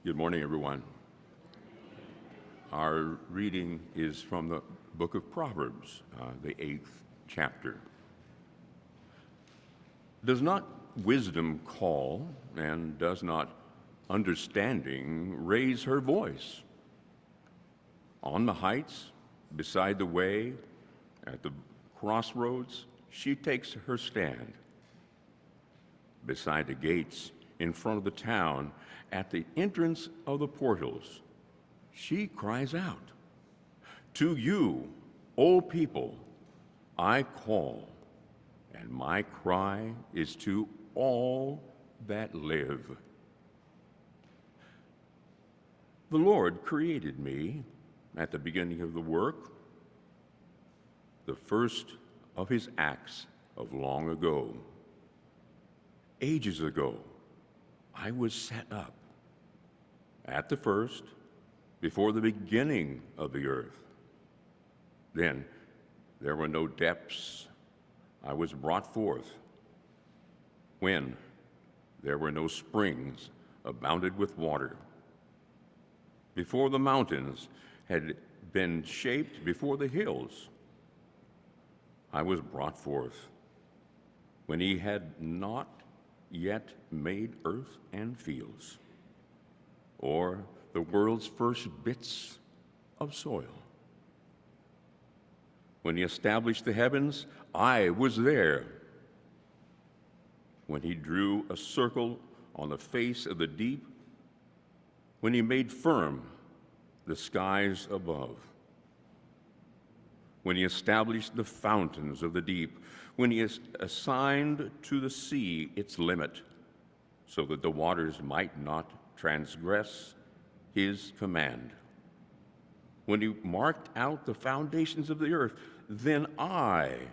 Good morning, everyone. Our reading is from the book of Proverbs, the 8th chapter. Does not wisdom call, and does not understanding raise her voice? On the heights, beside the way, at the crossroads, she takes her stand. Beside the gates, in front of the town, at the entrance of the portals, she cries out, "To you, O people, I call, and my cry is to all that live." The Lord created me at the beginning of the work, the first of his acts of long ago. Ages ago, I was set up at the first, before the beginning of the earth. Then there were no depths. I was brought forth. When there were no springs abounded with water. Before the mountains had been shaped, before the hills, I was brought forth. When he had not yet made earth and fields, or the world's first bits of soil. When he established the heavens, I was there. When he drew a circle on the face of the deep, when he made firm the skies above, when he established the fountains of the deep, when he assigned to the sea its limit, so that the waters might not transgress his command. When he marked out the foundations of the earth, then I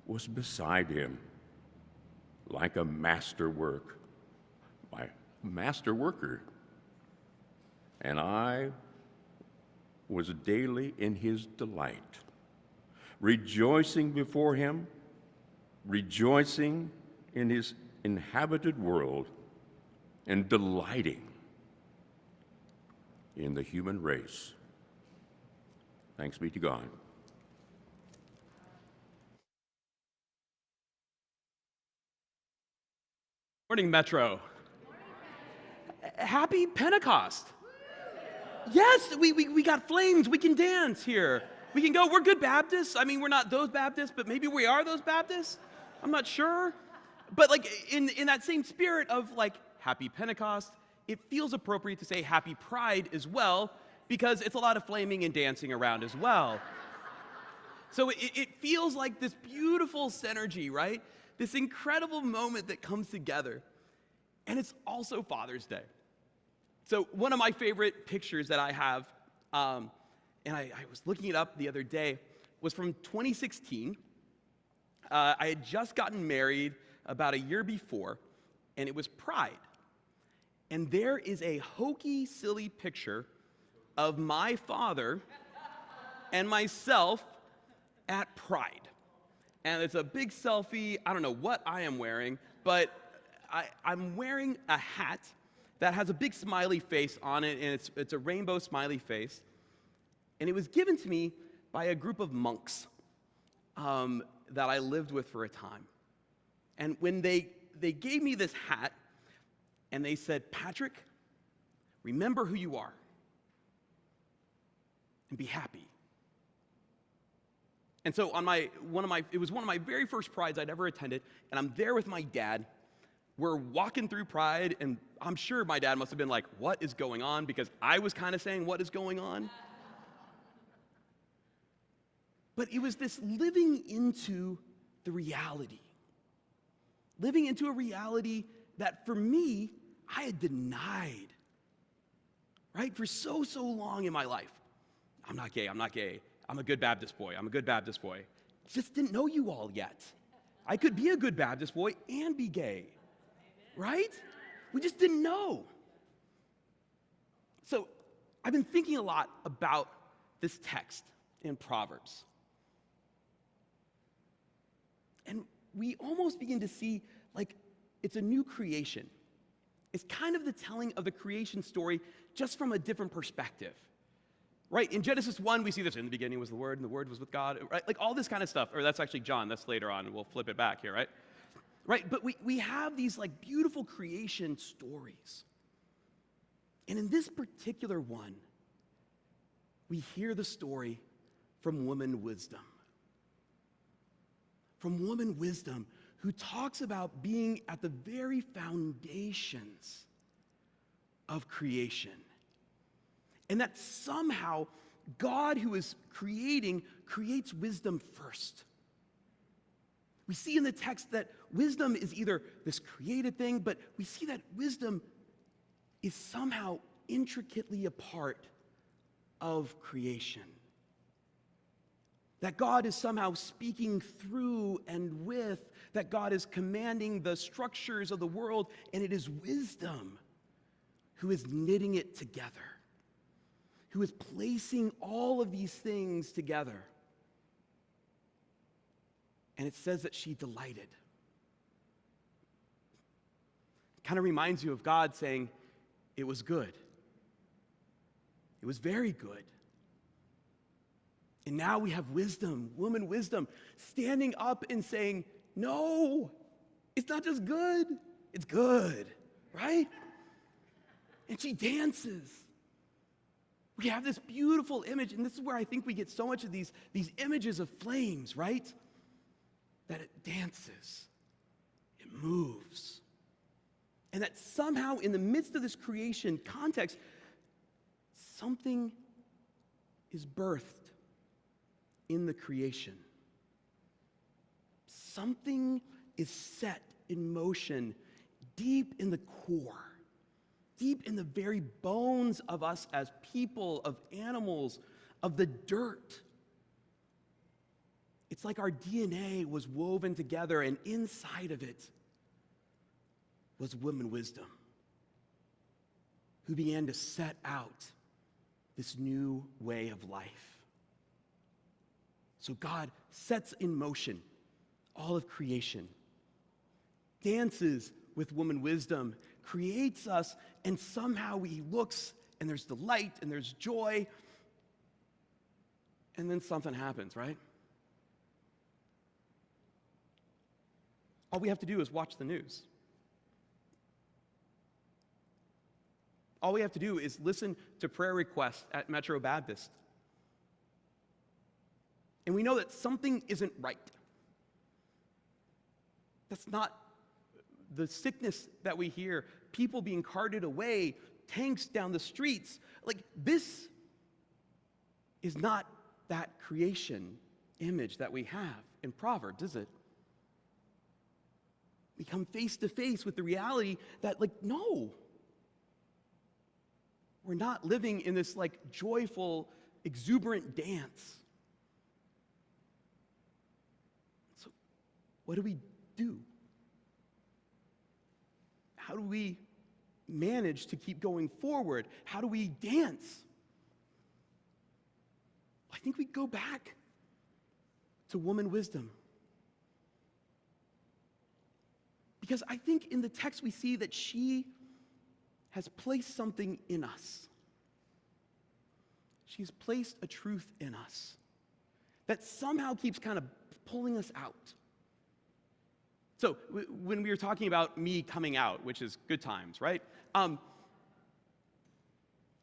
was beside him, like a master worker, and I was daily in his delight, rejoicing before him, rejoicing in his inhabited world, and delighting in the human race. Thanks be to God. Morning, Metro. Happy Pentecost. Yes, we got flames. We can dance here. We can go. We're good Baptists. I mean, we're not those Baptists, but maybe we are those Baptists. I'm not sure. But like in that same spirit of like Happy Pentecost, it feels appropriate to say Happy Pride as well, because it's a lot of flaming and dancing around as well. So it feels like this beautiful synergy, right? This incredible moment that comes together. And it's also Father's Day. So one of my favorite pictures that I have, and I was looking it up the other day, was from 2016. I had just gotten married about a year before, and it was Pride. And there is a hokey, silly picture of my father and myself at Pride. And it's a big selfie. I don't know what I am wearing, but I'm wearing a hat that has a big smiley face on it, and it's a rainbow smiley face. And it was given to me by a group of monks that I lived with for a time. And when they gave me this hat, and they said, "Patrick, remember who you are, and be happy." And so it was one of my very first Prides I'd ever attended, and I'm there with my dad. We're walking through Pride, and I'm sure my dad must have been like, "What is going on?" Because I was kind of saying, "What is going on?" But it was this living into the reality. Living into a reality that for me, I had denied, right? For so long in my life. I'm not gay. I'm a good Baptist boy. Just didn't know you all yet. I could be a good Baptist boy and be gay, right? We just didn't know. So I've been thinking a lot about this text in Proverbs. And we almost begin to see like it's a new creation. is kind of the telling of the creation story just from a different perspective. Right? In Genesis 1, we see this, in the beginning was the Word, and the Word was with God, right? Like all this kind of stuff. Or that's actually John, that's later on, and we'll flip it back here, right? Right? But we have these like beautiful creation stories. And in this particular one, we hear the story from woman wisdom. From woman wisdom, who talks about being at the very foundations of creation. And that somehow God, who is creating, creates wisdom first. We see in the text that wisdom is either this created thing, but we see that wisdom is somehow intricately a part of creation. That God is somehow speaking through and with, that God is commanding the structures of the world, and it is wisdom who is knitting it together, who is placing all of these things together. And it says that she delighted. It kind of reminds you of God saying, it was good. It was very good. And now we have wisdom, woman wisdom, standing up and saying, no, it's not just good, it's good, right? And she dances. We have this beautiful image, and this is where I think we get so much of these images of flames, right? That it dances, it moves. And that somehow in the midst of this creation context, something is birthed in the creation. Something is set in motion deep in the core, deep in the very bones of us as people, of animals, of the dirt. It's like our DNA was woven together, and inside of it was woman wisdom, who began to set out this new way of life. So God sets in motion all of creation, dances with woman wisdom, creates us, and somehow he looks, and there's delight, and there's joy, and then something happens, right? All we have to do is watch the news. All we have to do is listen to prayer requests at Metro Baptist. And we know that something isn't right. That's not the sickness that we hear, people being carted away, tanks down the streets. Like, this is not that creation image that we have in Proverbs, is it? We come face to face with the reality that, like, no, we're not living in this, like, joyful, exuberant dance. So, what do we do? How do we manage to keep going forward? How do we dance? I think we go back to woman wisdom. Because I think in the text we see that she has placed something in us. She's placed a truth in us that somehow keeps kind of pulling us out. So when we were talking about me coming out, which is good times, right?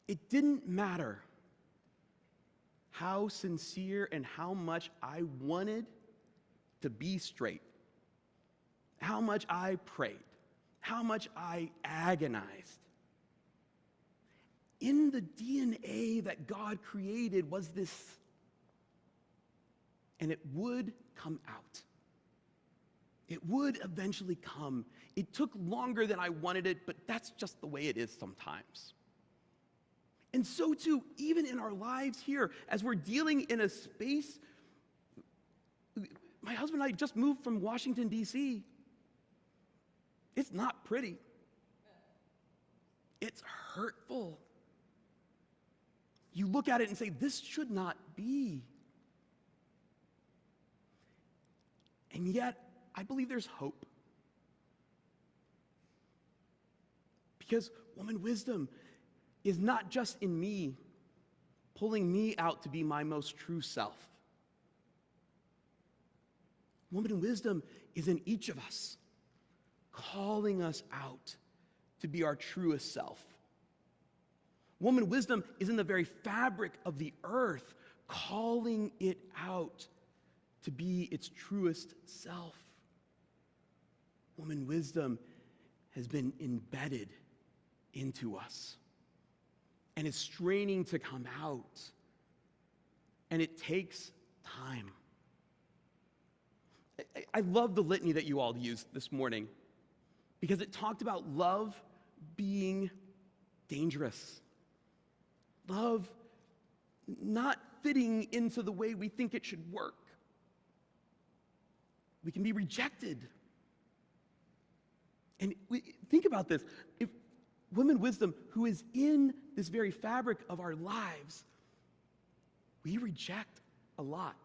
It didn't matter how sincere and how much I wanted to be straight, how much I prayed, how much I agonized. In the DNA that God created was this, and it would come out. It would eventually come. It took longer than I wanted it, but that's just the way it is sometimes. And so too, even in our lives here, as we're dealing in a space, my husband and I just moved from Washington, D.C. It's not pretty. It's hurtful. You look at it and say, this should not be. And yet, I believe there's hope. Because woman wisdom is not just in me, pulling me out to be my most true self. Woman wisdom is in each of us, calling us out to be our truest self. Woman wisdom is in the very fabric of the earth, calling it out to be its truest self. Woman wisdom has been embedded into us and is straining to come out. And it takes time. I love the litany that you all used this morning because it talked about love being dangerous. Love not fitting into the way we think it should work. We can be rejected. And think about this. If women wisdom, who is in this very fabric of our lives, we reject a lot.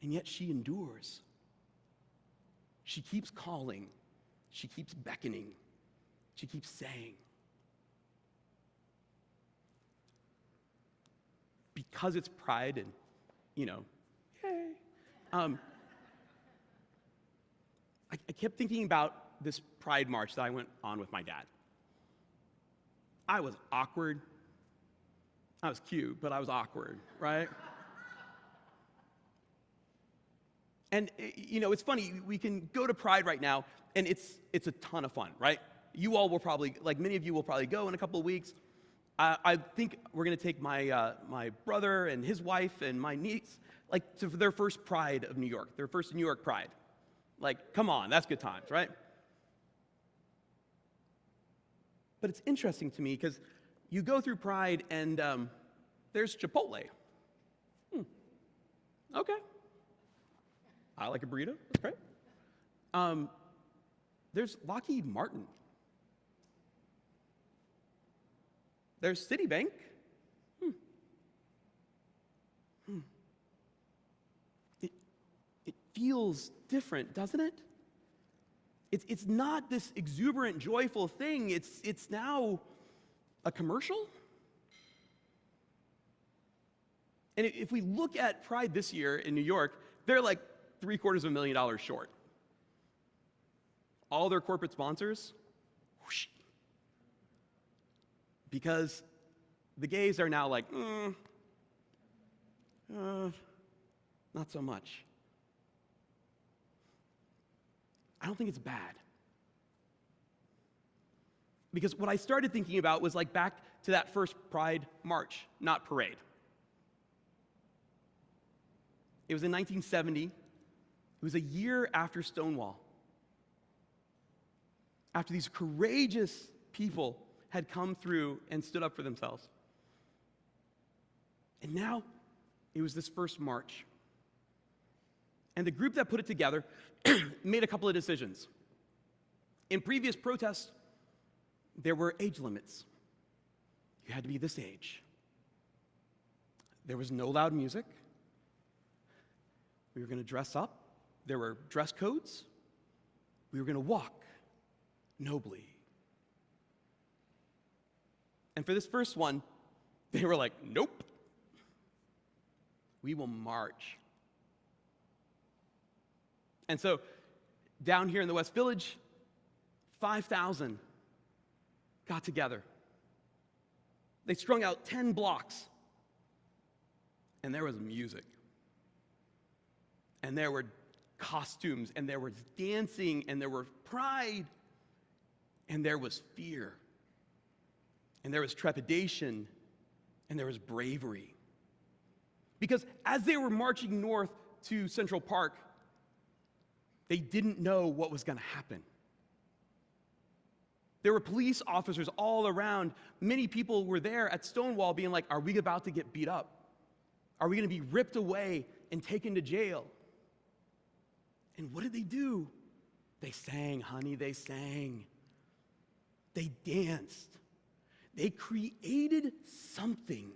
And yet she endures. She keeps calling. She keeps beckoning. She keeps saying. Because it's pride and, yay. I kept thinking about this pride march that I went on with my dad. I was awkward. I was cute, but I was awkward, right? And, it's funny, we can go to Pride right now, and it's a ton of fun, right? You all will probably, many of you will probably go in a couple of weeks. I think we're going to take my brother and his wife and my niece, to their first Pride of New York, their first New York Pride. Come on, that's good times, right? But it's interesting to me because you go through Pride and there's Chipotle. Okay. I like a burrito. That's great. There's Lockheed Martin. There's Citibank. It feels different, doesn't it? It's not this exuberant, joyful thing. It's now a commercial. And if we look at Pride this year in New York, they're $750,000 short. All their corporate sponsors, whoosh, because the gays are now not so much. I don't think it's bad. Because what I started thinking about was back to that first Pride March, not parade. It was in 1970. It was a year after Stonewall. After these courageous people had come through and stood up for themselves. And now, it was this first march. And the group that put it together made a couple of decisions. In previous protests, there were age limits. You had to be this age. There was no loud music. We were going to dress up. There were dress codes. We were going to walk nobly. And for this first one, they were like, nope. We will march. And so, down here in the West Village, 5,000 got together. They strung out 10 blocks. And there was music. And there were costumes, and there was dancing, and there were pride, and there was fear, and there was trepidation, and there was bravery. Because as they were marching north to Central Park, they didn't know what was going to happen. There were police officers all around. Many people were there at Stonewall being like, are we about to get beat up? Are we going to be ripped away and taken to jail? And what did they do? They sang, honey, they sang. They danced. They created something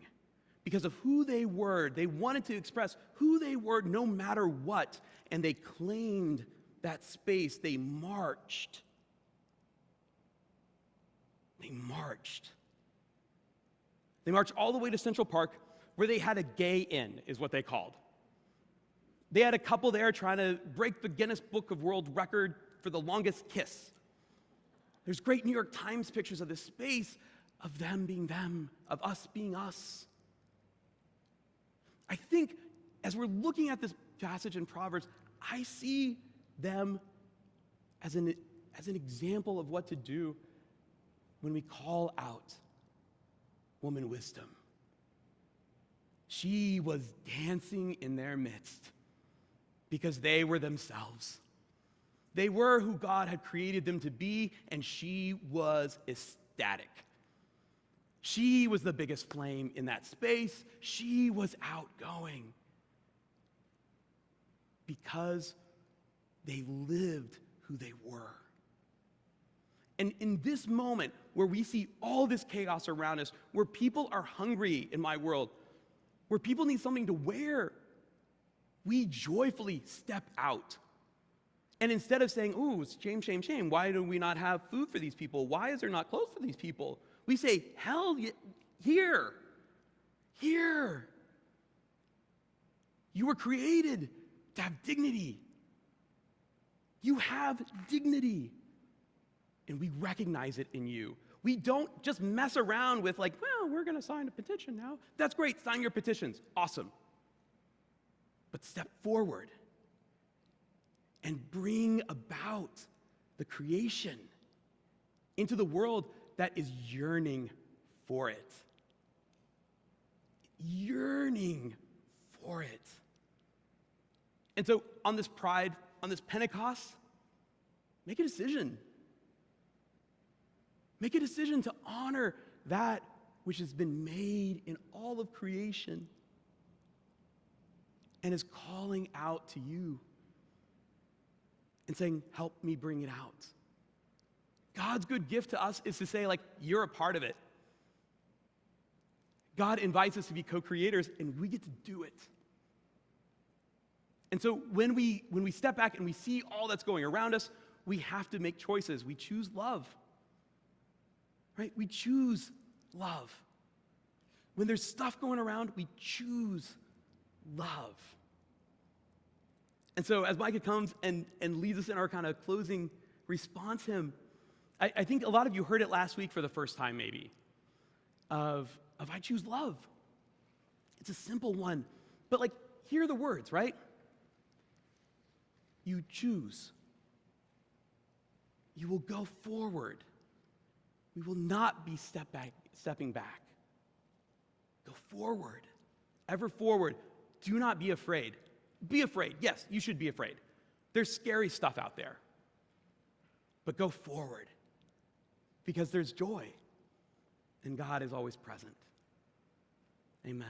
because of who they were. They wanted to express who they were no matter what. And they claimed that space. They marched. They marched. They marched all the way to Central Park, where they had a gay inn, is what they called. They had a couple there trying to break the Guinness Book of World Record for the longest kiss. There's great New York Times pictures of this space, of them being them, of us being us. I think as we're looking at this passage in Proverbs, I see them as an example of what to do when we call out woman wisdom. She was dancing in their midst because they were themselves. They were who God had created them to be, and she was ecstatic. She was the biggest flame in that space. She was outgoing because they lived who they were. And in this moment where we see all this chaos around us, where people are hungry in my world, where people need something to wear, we joyfully step out. And instead of saying, ooh, shame, shame, shame, why do we not have food for these people? Why is there not clothes for these people? We say, hell, here. You were created to have dignity. You have dignity. And we recognize it in you. We don't just mess around with like, well, we're going to sign a petition now. That's great. Sign your petitions. Awesome. But step forward and bring about the creation into the world that is yearning for it. Yearning for it. And so on this Pride, on this Pentecost, make a decision. Make a decision to honor that which has been made in all of creation and is calling out to you and saying, help me bring it out. God's good gift to us is to say, like, you're a part of it. God invites us to be co-creators, and we get to do it. And so when we step back and we see all that's going around us, we have to make choices. We choose love. Right? We choose love. When there's stuff going around, we choose love. And so as Micah comes and leads us in our kind of closing response hymn, I think a lot of you heard it last week for the first time maybe, of I choose love. It's a simple one, but like, hear the words, right? You choose. You will go forward. We will not be stepping back. Go forward, ever forward. Do not be afraid. Be afraid. Yes, you should be afraid. There's scary stuff out there. But go forward because there's joy and God is always present. Amen.